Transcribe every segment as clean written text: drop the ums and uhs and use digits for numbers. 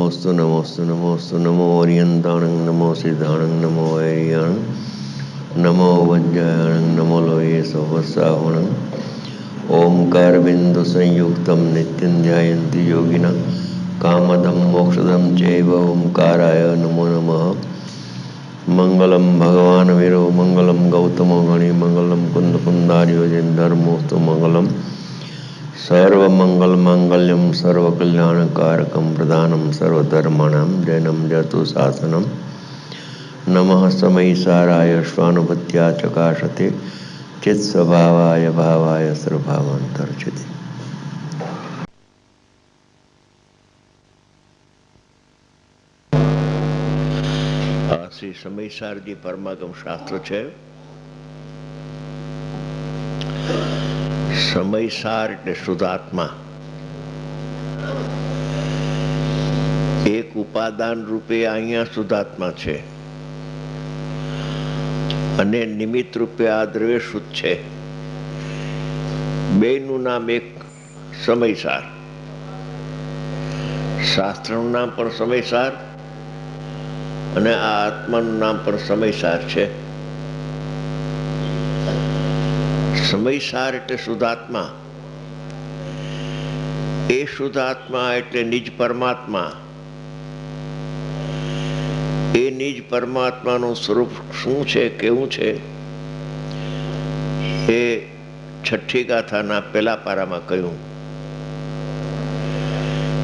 नमोस्तु नमोस्तु नमोस्तु नमो ओरियंताणं नमो सिद्धाणं नमो ऐरियाणं नमो वज्रायणं नमो लोये सोवसावणं ओंकार बिंदु संयुक्तं नित्यं ध्यायन्ति योगिनः कामदं मोक्षदं चैव ओंकाराय नमो नमः। मंगलम भगवान वीरो मंगलम गौतमो गणि मंगलम कुंद कुंदार्यो जन धर्मोस्तु मंगलम सर्वमंगल मांगल्यम सर्वकल्याणकारकम प्रधानम सर्वधर्माणां जैनम जतु शासनम नमः समयसाराय स्वानुभूत्या चकाशते चित्स्वभावाय भावाय सर्वभावांतर्चिते। श्री समयसारजी परमागम शास्त्र છે। સમયસાર એટલે શુદ્ધાત્મા। એક ઉપાદાન રૂપે અહીંયા શુદ્ધાત્મા છે અને નિમિત્ત રૂપે આ દ્રવ્ય શુદ્ધ છે। બેનું નામ એક સમયસાર। શાસ્ત્રનું નામ પણ સમયસાર અને આ આત્માનું નામ પણ સમયસાર છે। સમયસાર એટલે શુદ્ધાત્મા। એ શુદ્ધાત્મા એટલે નિજ પરમાત્મા। એ નિજ પરમાત્માનું સ્વરૂપ શું છે, કેવું છે, એ છઠ્ઠી ગાથાના પહેલા પારામાં કહ્યું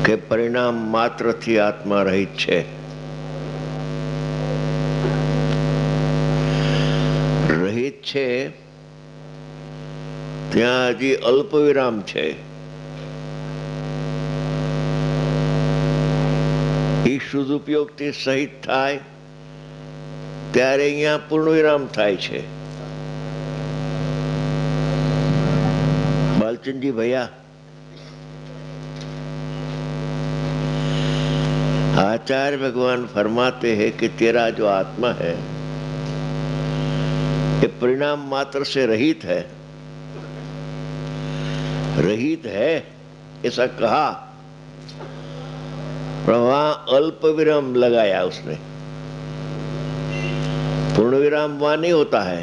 કે પરિણામ માત્રથી આત્મા રહિત છે। રહિત છે ત્યાં હજી અલ્પ વિરામ છે। એ શુદ્ધ ઉપયોગથી સહિત થાય ત્યારે અહીંયા પૂર્ણ વિરામ થાય છે। બાલચંદજી ભૈયા, आचार्य भगवान फरमाते हैं कि तेरा जो आत्मा है ये परिणाम मात्र से रहित है। रहित है ऐसा कहा, पर वहां अल्प विराम लगाया उसने। पूर्ण विराम वहां नहीं होता है।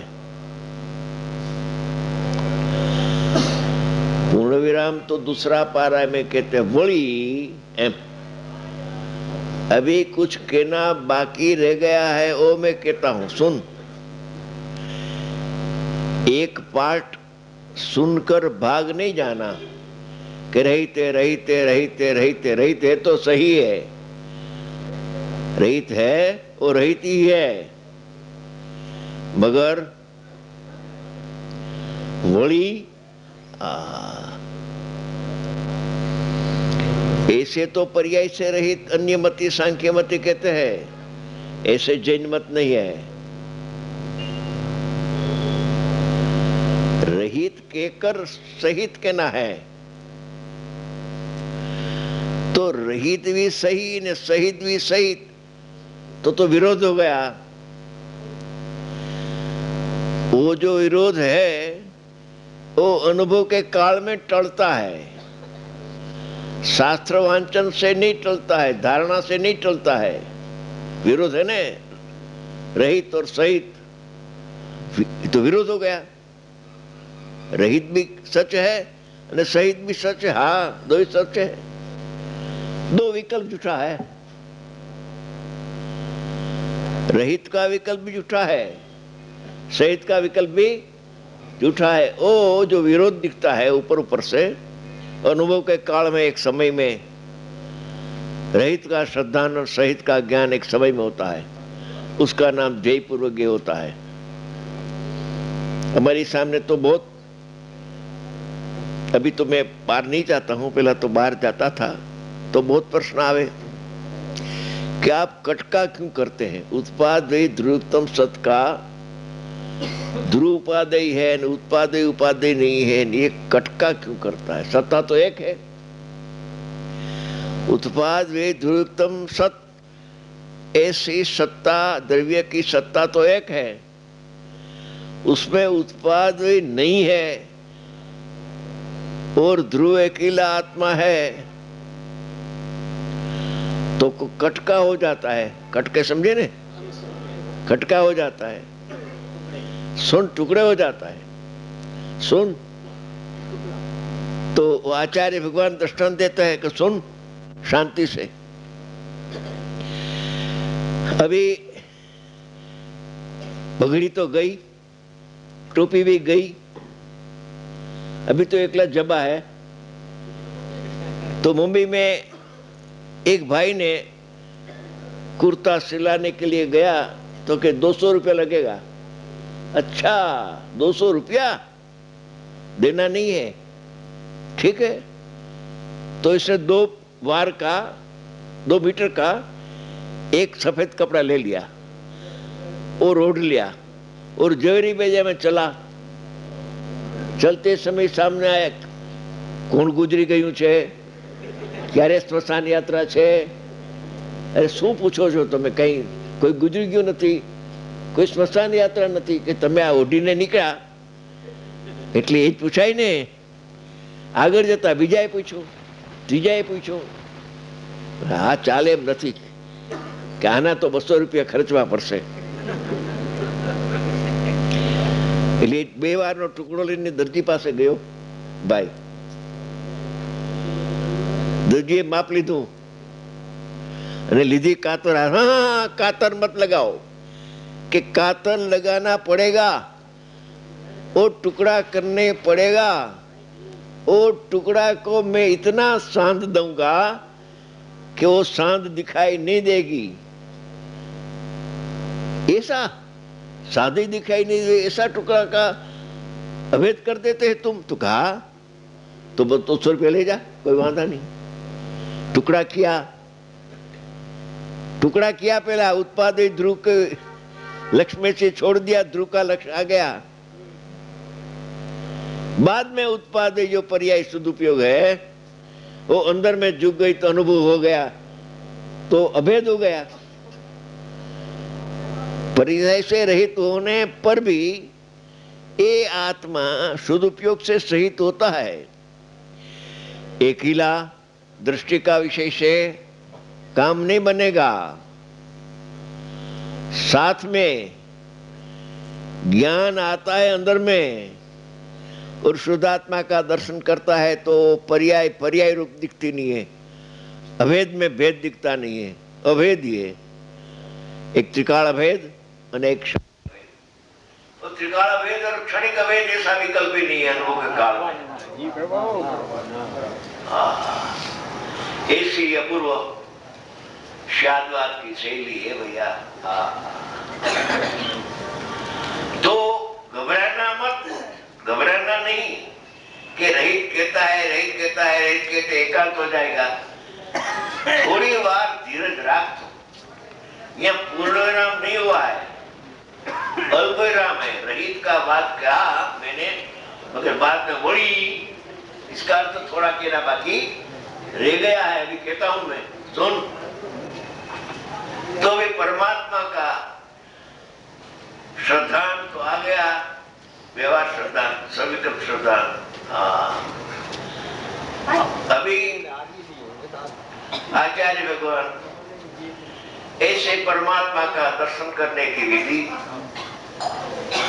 पूर्ण विराम तो दूसरा पारा में कहते वली एम। अभी कुछ कहना बाकी रह गया है, वो मैं कहता हूं, सुन। एक पार्ट सुनकर भाग नहीं जाना कि रहते रहते रहते रहते रहते तो सही है। रहित है वो रहित ही है, मगर वली ऐसे तो पर्याय से रहित अन्य मति सांख्य मति कहते हैं, ऐसे जैन मत नहीं है। रहित कहकर सहित कहना है तो रहित भी सही ने सहित भी सहित तो विरोध हो गया। वो जो विरोध है वो अनुभव के काल में टलता है, शास्त्र वांचन से नहीं टलता है, धारणा से नहीं टलता है। विरोध है ना, रहित और सहित, तो विरोध हो गया। रहित भी सच है और सहित भी सच है। हाँ, दो ही सच है, दो विकल्प झूठा है। रहित का विकल्प भी झूठा है, सहित का विकल्प भी झूठा है। ओ जो विरोध दिखता है ऊपर ऊपर से, अनुभव के काल में एक समय में रहित का श्रद्धान और सहित का ज्ञान एक समय में होता है, उसका नाम जयपूर्वक होता है। हमारे सामने तो बहुत, अभी तो मैं बाहर नहीं जाता हूं, पहला तो बाहर जाता था, तो बहुत प्रश्न आवे कि आप कटका क्यों करते हैं। उत्पादय ध्रुवोत्तम सत का ध्रुव उपादेय है, उत्पादय उपादेय नहीं है, ये कटका क्यों करता है। सत्ता तो एक है। उत्पाद वे ध्रुवोत्तम सत, ऐसी सत्ता, द्रव्य की सत्ता तो एक है, उसमें उत्पाद वे नहीं है और ध्रुव अकेला आत्मा है। तो कटका हो जाता है, कटके समझे ने, कटका हो जाता है, सुन टुकड़े हो जाता है, सुन। तो आचार्य भगवान दृष्टांत देता है कि सुन शांति से। अभी पगड़ी तो गई, टोपी भी गई, अभी तो एकला जबा है। तो मुंबई में एक भाई ने कुर्ता सिलाने के लिए गया तो कि 200 रुपया लगेगा। अच्छा 200 रुपया देना नहीं है, ठीक है। तो इसने 2 वार का 2 मीटर का एक सफेद कपड़ा ले लिया और ओढ़ लिया और जवेरी बेजा में चला। चलते समय सामने आया, कोण गुजरी गયું છે, ક્યારે સ્મશાન યાત્રા છે? અરે શું પૂછો છો તમે? કઈ કોઈ ગુજરી ગયું નથી, કોઈ સ્મશાન યાત્રા નથી કે તમે આ ઓઢીને નીકળ્યા? એટલે એ જ પૂછાય ને। આગળ જતા બીજાએ પૂછ્યું, ત્રીજાએ પૂછ્યું, હા ચાલે એમ નથી કે આના તો 200 રૂપિયા ખર્ચવા પડશે। એટલે 2 વારનો ટુકડો લઈને દરજી પાસે ગયો ભાઈ। દરજીએ માપ લીધું અને લીધી કાતર। हाँ कातर मत लगाओ कि कातर लगाना पड़ेगा, वो टुकड़ा करने पड़ेगा, वो टुकड़ा को मैं इतना सांध दूंगा कि वो सांध दिखाई नहीं देगी। ऐसा सादे दिखाई नहीं दे, ऐसा टुकड़ा का अभेद कर देते हैं तुम। तो कहा तो 200 रुपया ले जा, कोई वादा नहीं। टुकड़ा किया, टुकड़ा किया, पहला उत्पादित ध्रुव के लक्ष्य में से छोड़ दिया, ध्रुव का लक्ष्य आ गया। बाद में उत्पादित जो पर्याय सदुपयोग है वो अंदर में झुक गई तो अनुभव हो गया, तो अभेद हो गया। पर्याय से रहित होने पर भी ये आत्मा सदुपयोग से सहित होता है। अकेला दृष्टि का विषय से काम नहीं बनेगा, साथ में ज्ञान आता है अंदर में और शुद्धात्मा का दर्शन करता है तो पर्याय पर्याय रूप दिखती नहीं है, अभेद में भेद दिखता नहीं है। अभेद ही है, एक त्रिकाल अभेद और एक क्षणिक अभेद। और त्रिकाल अभेद और क्षणिक अभेद ऐसा विकल्प ही नहीं है अनुभव के काल में। ऐसी अपूर्व शादवाद की शैली है भैया। तो घबराना मत, घबराना नहीं कि रहित कहता है, रहित कहता है, रहित कहते एकांत हो जाएगा। थोड़ी बार धीरज राख। यहाँ पूर्ण विराम नहीं हुआ है, अल्प विराम है। रहित का बात कहा मैंने, मगर बाद में वही इसका अर्थ थोड़ा कहना बाकी रह गया है। अभी कहता हूं मैं, सुन। तो भी परमात्मा का श्रद्धान तो आ गया, व्यवहार श्रद्धान, सविकल्प श्रद्धान। अभी आचार्य भगवान ऐसे परमात्मा का दर्शन करने की विधि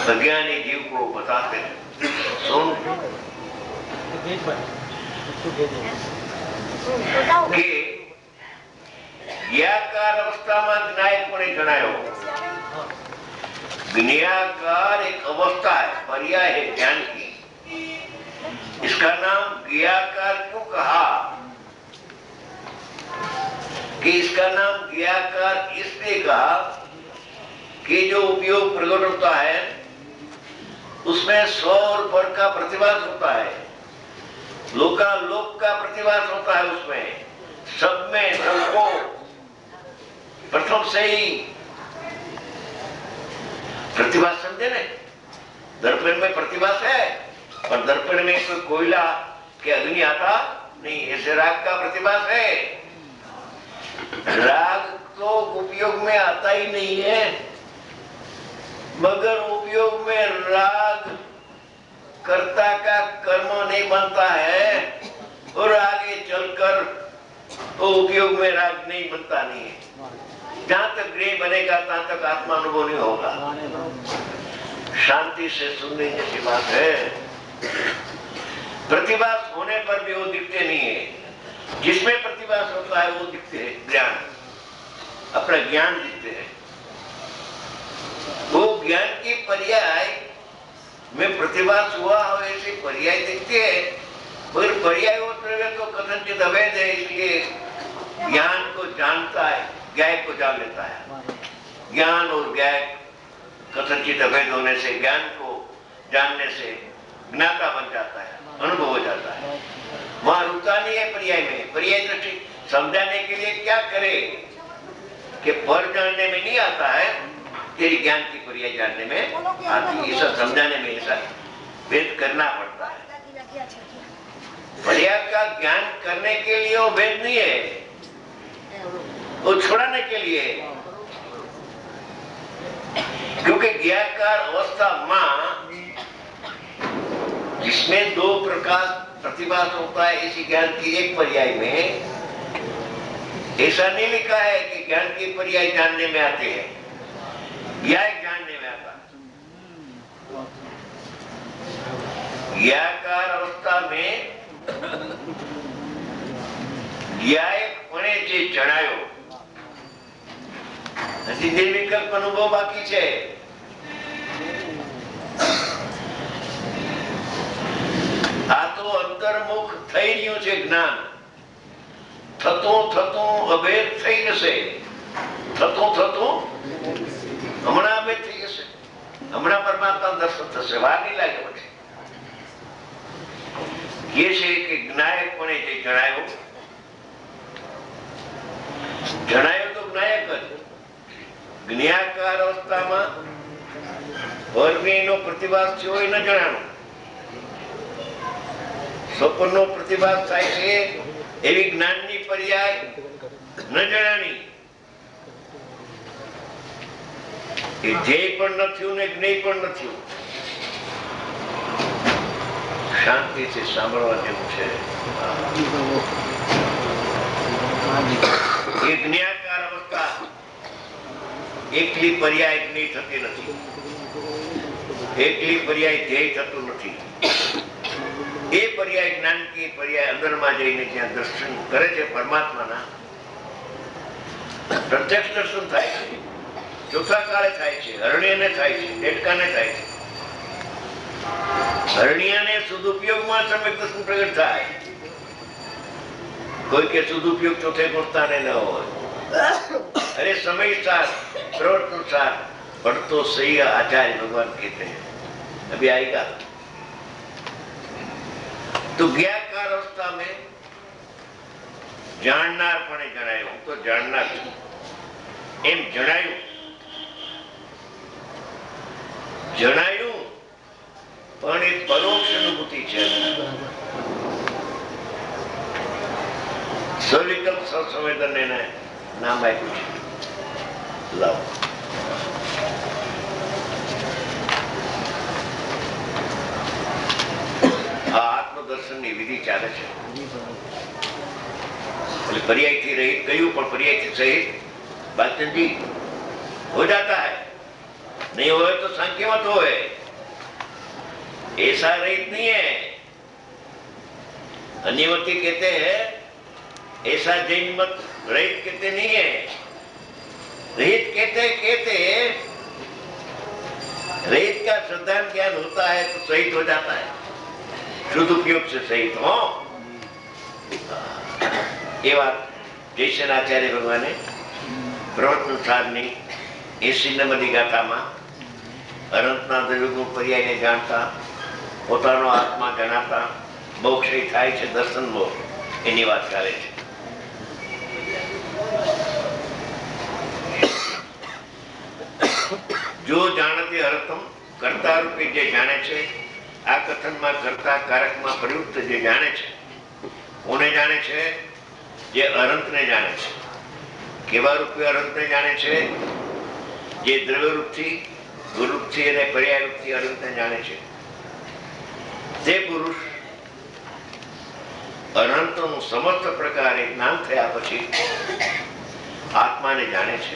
अज्ञानी जीव को बताते हैं। सुन कि ज्ञाकार अवस्था में ज्ञायकपणे जણાયો। ज्ञाकार एक अवस्था है, पर्याय है ज्ञान की। इसका नाम ज्ञाकार क्यों कहा? कि इसका नाम ज्ञाकार इसलिए कहा कि जो उपयोग प्रकट होता है उसमें स्व और पर का प्रतिभास होता है, लोकालोक का प्रतिभास होता है। उसमें सब में सबको प्रथम से ही प्रतिभास समझे ने। दर्पण में प्रतिभास है और दर्पण में कोई कोयला के अग्नि आता नहीं, ऐसे राग का प्रतिभास है। राग तो उपयोग में आता ही नहीं है, मगर उपयोग में राग कर्ता का कर्म नहीं बनता है और आगे चलकर वो उपयोग में राग नहीं बनता नहीं है। जहां तक गृह बनेगा तहां तक आत्मा अनुभव नहीं होगा। शांति से सुनने जैसी बात है। प्रतिभास होने पर भी वो दिखते नहीं है। जिसमें प्रतिभास होता है वो दिखते हैं, ज्ञान, अपना ज्ञान दिखते हैं। वो ज्ञान की पर्याय में प्रतिभास हुआ हो ऐसे पर्याय दिखते हैं, मगर पर्याय वो द्रव्य तो कथनचित अवैध है, इसलिए ज्ञान को जानता है, ज्ञाय को जान लेता है। ज्ञान और ज्ञाय कथनचित अवैध होने से ज्ञान को जानने से ज्ञाता बन जाता है, अनुभव हो जाता है। वहां रुकता नहीं है पर्याय में। पर्याय दृष्टि समझाने के लिए क्या करे कि पर जानने में नहीं आता है, तेरी ज्ञान की पर्याय जानने में आती है। सब समझाने में ऐसा भेद करना पड़ता है। पर्याय का ज्ञान करने के लिए वो भेद नहीं है, वो छुड़ाने के लिए। क्योंकि ज्ञाकार अवस्था मां जिसमें दो प्रकार प्रतिभास होता है, इसी ज्ञान की एक पर्याय में ऐसा नहीं लिखा है कि ज्ञान की पर्याय जानने में आते हैं, ज्ञाय जानने में आता। ज्ञाकार अवस्था में ज्ञाय पणे जे जણાયો હજી નિર્વિકલ્પ અનુભવ બાકી છે। આ તો અંતર્મુખ થઈ રહ્યું છે જ્ઞાન। થતું થતું અભેદ થઈ જશે, થતું થતું હમણાં અભેદ થઈ જશે, હમણાં પરમાત્મા દર્શન થશે, વાર નહીં લાગે। પછી એ છે કે જ્ઞાયકપણે જે જણાયો, જણાયો તો જ્ઞાયક જ। જ્ઞાકાર અવસ્થામાં વર્ગનો પ્રતિભાસ થયો એ ન જણાણું। સ્વપ્નનો પ્રતિભાસ થાય છે એવી જ્ઞાનની પર્યાય ન જણાણી। એ ધ્યેય પણ ન થયું ને જ્ઞેય પણ ન થયું। શાંતિથી સાંભળવા જેવું છે। એ જ્ઞાકાર અવસ્થા એકલી પર્યાય જ્ઞેય થતી નથી, એકલી પર્યાય ધ્યેય થતું નથી। એ પર્યાય જ્ઞાન की पर्याय અંદરમાં જઈને જ્યાં દર્શન કરે છે પરમાત્માના, પ્રત્યક્ષ દર્શન થાય છે, ચોથા કાળે થાય છે, હરણ્યને થાય છે, દેડકાને થાય છે। હરણ્યને સદુપયોગમાં સમ્યક દર્શન પ્રગટ થાય। કોઈ કે સદુપયોગ ચોથે ગુણતાને ન હોય। अरे समय साथ प्रवर्तन साथ पढ़तो सही आचार्य भगवान कहते हैं, अभी आएगा। तो ज्ञाकार अवस्था में जाननार पणे जणायो, तो जाननार एम जणायो, जणायो पण एक परोक्ष अनुभूति है। सविकल्प ससंवेदन ने नाम आप्યું છે। લાવો આ આત્મદર્શનની વિધિ ચાલે છે। એટલે पर्यायથી રહિત કયું, પણ पर्यायથી સહિત बातचीत हो जाता है। नहीं हो तो सांख्यमत हो, ऐसा रहित नहीं है। अन्यमति कहते हैं, ऐसा जैन मत रहित कहते नहीं है। रहित कहते रहित का श्रद्धान ज्ञान होता है तो सहित हो जाता है, शुद्ध उपयोग से सहित हो। ये बात जयसेन आचार्य भगवाने प्रवर्तन सारनी 80 नंबरनी गाथामां अनंतना द्रव्यगुण पर्यायने जाणता, पोतानो आत्मा जणाता मोक्ष थाय छे, दर्शन मोक्ष एनी वात करे छे। जो जानते हरतम कर्ता रूपे जे जाने छे, आ कथन में कर्ता कारक में प्रयुक्त जे जाने छे, कोने जाने छे? जे अनंत ने जाने छे। केवा रूपे अनंत ने जाने छे? जे द्रव्य रूप थी, गुरु रूप थी अने पर्याय रूप थी अनंत ने जाने छे। ते पुरुष અનંતનું સમસ્ત પ્રકારે જ્ઞાન થયા પછી આત્માને જાણે છે.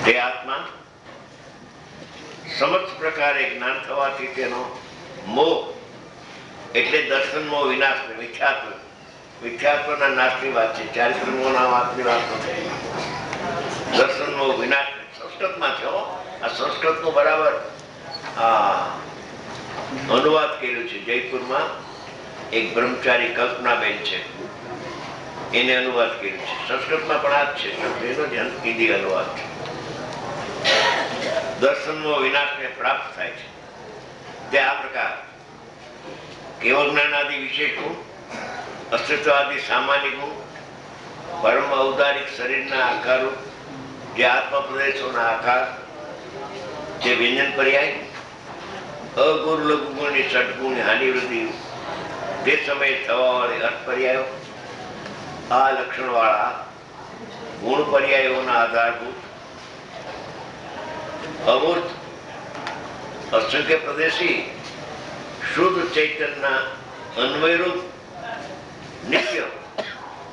તે આત્મા સમસ્ત પ્રકારે જ્ઞાન થવાથી તેનો મોહ એટલે દર્શન મોહ વિનાશ વિખ્યાત્વના નાશની વાત છે. ચારિત્ર મોહના વાતની વાત નથી. દર્શન મોહ વિનાશ સંસ્કૃતમાં છે. આ સંસ્કૃતનું બરાબર અનુવાદ કર્યું છે. જયપુરમાં એક બ્રહ્મચારી કલ્પનાબેન છે, એને અનુવાદ કર્યું છે. સંસ્કૃતમાં પણ આ જ છે, એનો જ હિન્દી અનુવાદ છે. દર્શનનો વિનાશને પ્રાપ્ત થાય છે. તે આ પ્રકાર કેવળ જ્ઞાન આદિ વિશેષ ગુણ, અસ્તિત્વ આદિ સામાન્ય ગુણ, પરમ ઔદારિક શરીરના આકારો, જે આત્મા પ્રદેશોના આકાર, જે વ્યંજન પર્યાય, અગુણ લઘુ ગુણની ષટગુણની હાનિવૃત્તિ, તે સમયે થવા વાળી અર્થ પર્યાયો, આ લક્ષણ વાળા ગુણ પર્યાયોના આધારભૂત અમૂર્ત અસંખ્ય પ્રદેશી શુદ્ધ ચૈતન્યના અન્વયરૂપ નિત્ય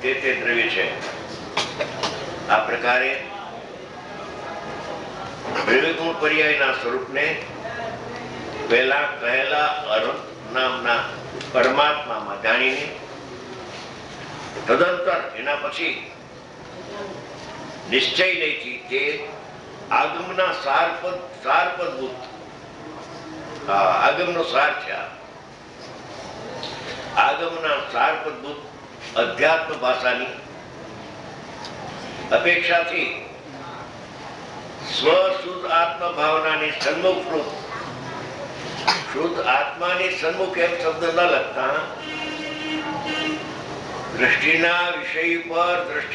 તે દ્રવ્ય છે. આ પ્રકારે દ્રવ્યગુણ પર્યાયના સ્વરૂપને પહેલા કહેલા અનંત નામના પરમાત્મામાં જાણીને તદંતર એના પછી નિશ્ચય નહીંથી તે આગમના સારપદભૂત આગમનો સાર છે. આગમના સારપદભૂત અધ્યાત્મ ભાષાની અપેક્ષાથી સ્વશુદ્ધ આત્મા ભાવનાની સન્મુખરૂપ શુદ્ધ આત્માની સન્મુખ એમ શબ્દ ન લખતા દ્રષ્ટિના વિષય પર દ્રષ્ટિ